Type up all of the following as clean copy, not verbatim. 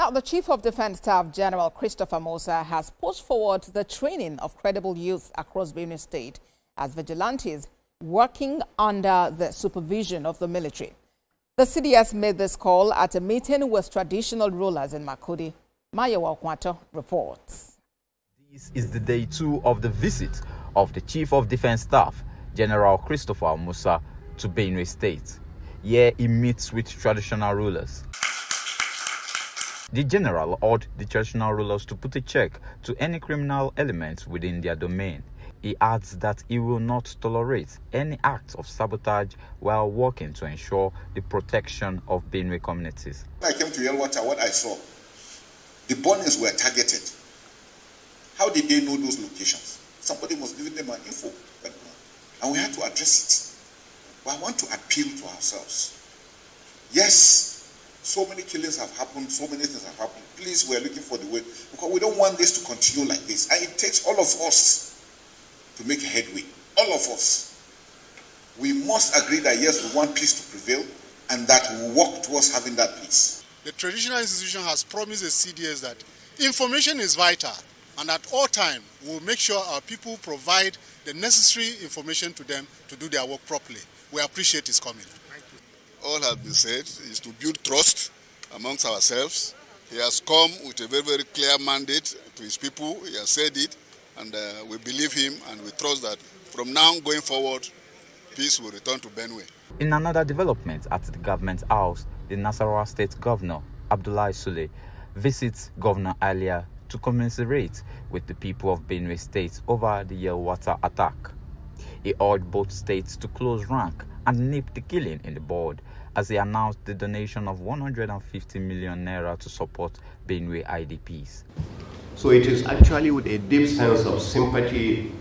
Now, the Chief of Defense Staff, General Christopher Musa, has pushed forward the training of credible youth across Benue State as vigilantes working under the supervision of the military. The CDS made this call at a meeting with traditional rulers in Makurdi. Mayowa Okwato reports. This is the day 2 of the visit of the Chief of Defense Staff, General Christopher Musa, to Benue State. Here he meets with traditional rulers. The general urged the traditional rulers to put a check to any criminal elements within their domain. He adds that he will not tolerate any act of sabotage while working to ensure the protection of Benue communities. When I came to Yelwater, what I saw, the burnings were targeted. How did they know those locations? Somebody must give them an info. And we had to address it. But I want to appeal to ourselves. Yes, so many killings have happened, so many things have happened. Please, we're looking for the way, because we don't want this to continue like this. And it takes all of us to make a headway. All of us. We must agree that yes, we want peace to prevail, and that we will work towards having that peace. The traditional institution has promised the CDS that information is vital, and at all times we will make sure our people provide the necessary information to them to do their work properly. We appreciate his comment. All has been said is to build trust amongst ourselves. He has come with a very, very clear mandate to his people. He has said it, and we believe him, and we trust that from now going forward, peace will return to Benue. In another development at the government house, the Nasarawa State Governor, Abdullahi Sule, visits Governor Alia to commiserate with the people of Benue State over the Yelwater attack. He urged both states to close rank and nip the killing in the bud as he announced the donation of 150 million naira to support Benue IDPs. So it is actually with a deep sense of sympathy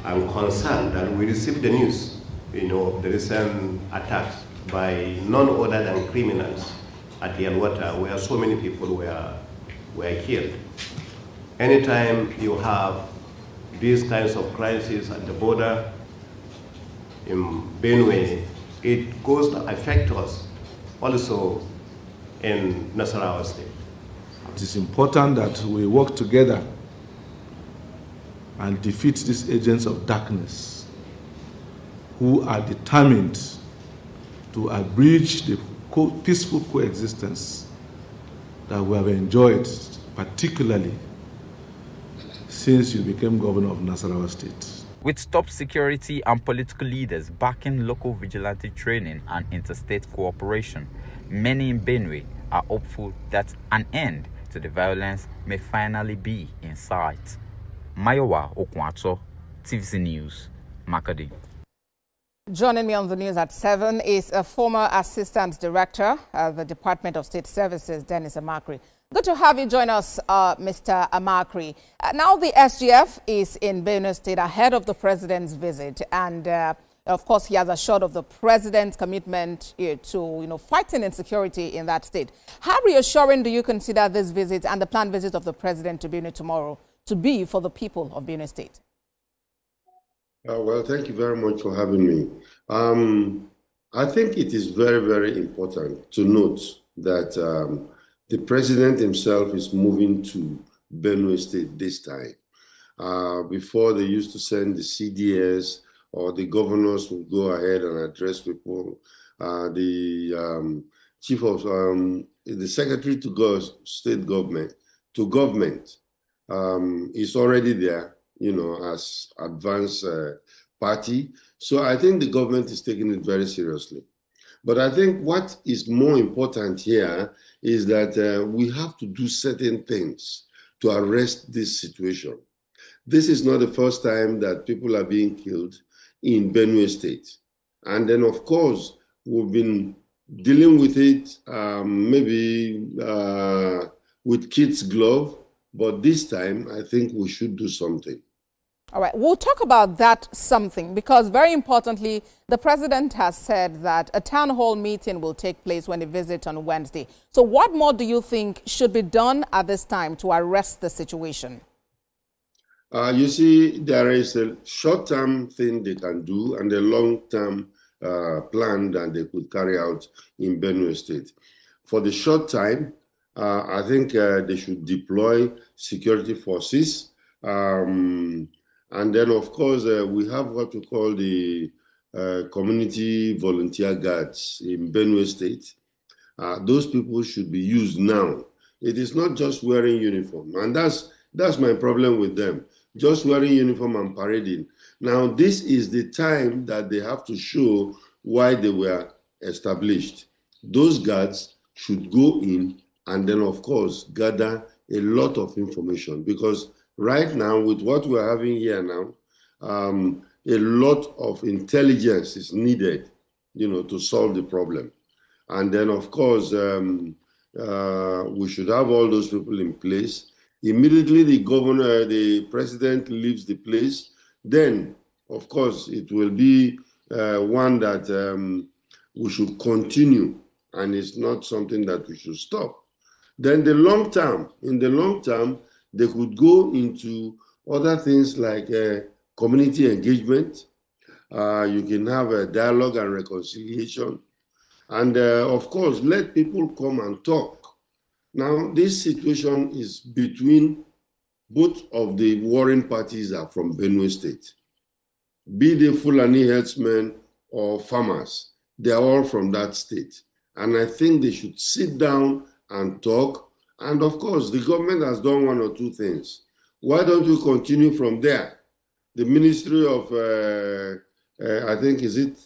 and concern that we received the news, the recent attacks by none other than criminals at Yelwater, where so many people were killed. Anytime you have these kinds of crises at the border in Benue, it goes to affect us also in Nasarawa State. It is important that we work together and defeat these agents of darkness who are determined to abridge the peaceful coexistence that we have enjoyed, particularly since you became governor of Nasarawa State. With top security and political leaders backing local vigilante training and interstate cooperation, many in Benue are hopeful that an end to the violence may finally be in sight. Mayowa Okwato, TVC News, Makurdi. Joining me on the news at 7 is a former Assistant Director of the Department of State Services, Dennis Amakri. Good to have you join us, Mr. Amakri. Now the SGF is in Benue State ahead of the president's visit, and of course he has assured of the president's commitment to fighting insecurity in that state. How reassuring do you consider this visit and the planned visit of the president to Benue tomorrow to be for the people of Benue State? Well, thank you very much for having me. I think it is very, very important to note that the president himself is moving to Benue State this time. Before, they used to send the CDS or the governors would go ahead and address people. The chief of the secretary to state government is already there, as advanced party. So I think the government is taking it very seriously. But I think what is more important here is that we have to do certain things to arrest this situation. This is not the first time that people are being killed in Benue State. And then, of course, we've been dealing with it maybe with kids' glove, but this time I think we should do something. All right, we'll talk about that something because very importantly, the president has said that a town hall meeting will take place when he visits on Wednesday. So what more do you think should be done at this time to arrest the situation? You see, there is a short-term thing they can do and a long-term plan that they could carry out in Benue State. For the short time, I think they should deploy security forces. And then, of course, we have what we call the community volunteer guards in Benue State. Those people should be used now. It is not just wearing uniform. And that's my problem with them. Just wearing uniform and parading. Now, this is the time that they have to show why they were established. Those guards should go in and then, of course, gather a lot of information. Because right now, with what we're having here now, a lot of intelligence is needed, to solve the problem. And then, of course, we should have all those people in place. Immediately the president leaves the place, then, of course, it will be one that we should continue, and it's not something that we should stop. Then in the long term, they could go into other things like community engagement. You can have a dialogue and reconciliation. And of course, let people come and talk. Now, this situation is between both of the warring parties are from Benue State. Be they Fulani herdsmen or farmers, they are all from that state. And I think they should sit down and talk. And of course, the government has done one or two things. Why don't we continue from there? The Ministry of, I think, is it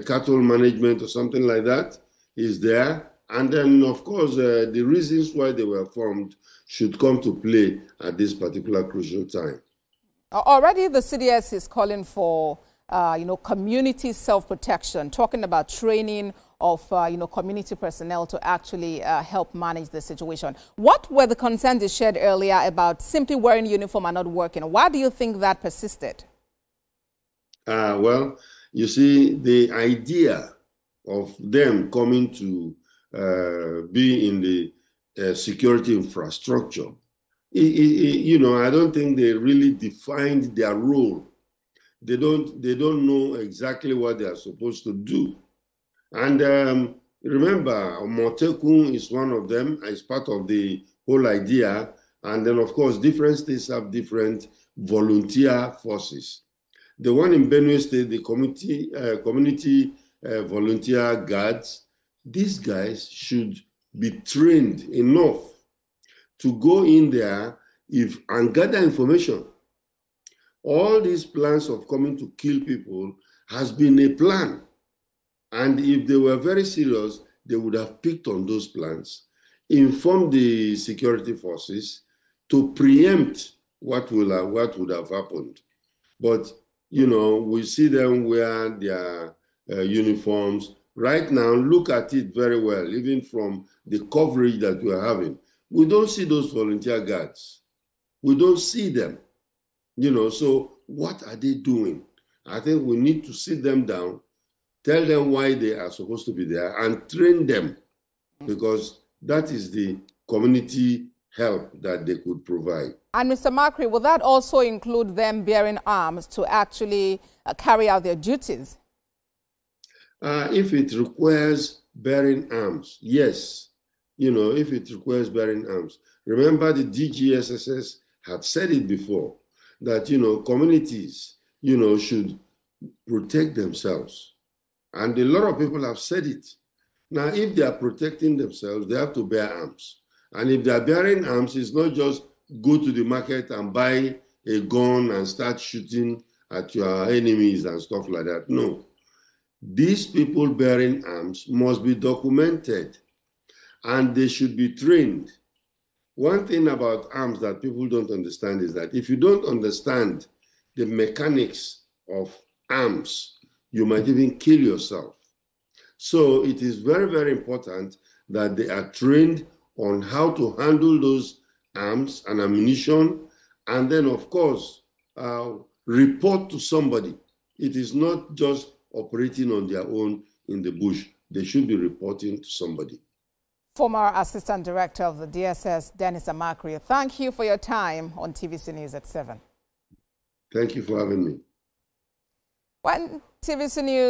cattle management or something like that, is there. And then, of course, the reasons why they were formed should come to play at this particular crucial time. Already the CDS is calling for, community self-protection, talking about training of, community personnel to actually help manage the situation. What were the concerns you shared earlier about simply wearing uniform and not working? Why do you think that persisted? Well, you see, the idea of them coming to be in the security infrastructure, I don't think they really defined their role. They don't know exactly what they are supposed to do. And remember, Motekun is one of them, as part of the whole idea. And then, of course, different states have different volunteer forces. The one in Benue State, the community volunteer guards, these guys should be trained enough to go in there and gather information. All these plans of coming to kill people has been a plan. And if they were very serious, they would have picked on those plans, informed the security forces to preempt what would have happened. But we see them wear their uniforms. Right now, look at it very well, even from the coverage that we are having. We don't see those volunteer guards. We don't see them. So what are they doing? I think we need to sit them down, tell them why they are supposed to be there, and train them, because that is the community help that they could provide. And Mr. Makri, will that also include them bearing arms to actually carry out their duties? If it requires bearing arms, yes. If it requires bearing arms. Remember, the DGSSS had said it before, that, communities, should protect themselves. And a lot of people have said it. Now, if they are protecting themselves, they have to bear arms. And if they are bearing arms, it's not just go to the market and buy a gun and start shooting at your enemies and stuff like that. No. These people bearing arms must be documented, and they should be trained. One thing about arms that people don't understand is that if you don't understand the mechanics of arms, you might even kill yourself. So it is very, very important that they are trained on how to handle those arms and ammunition, and then, of course, report to somebody. It is not just operating on their own in the bush. They should be reporting to somebody. Former Assistant Director of the DSS, Dennis Amakri, thank you for your time on TVC News at 7. Thank you for having me. When TVC News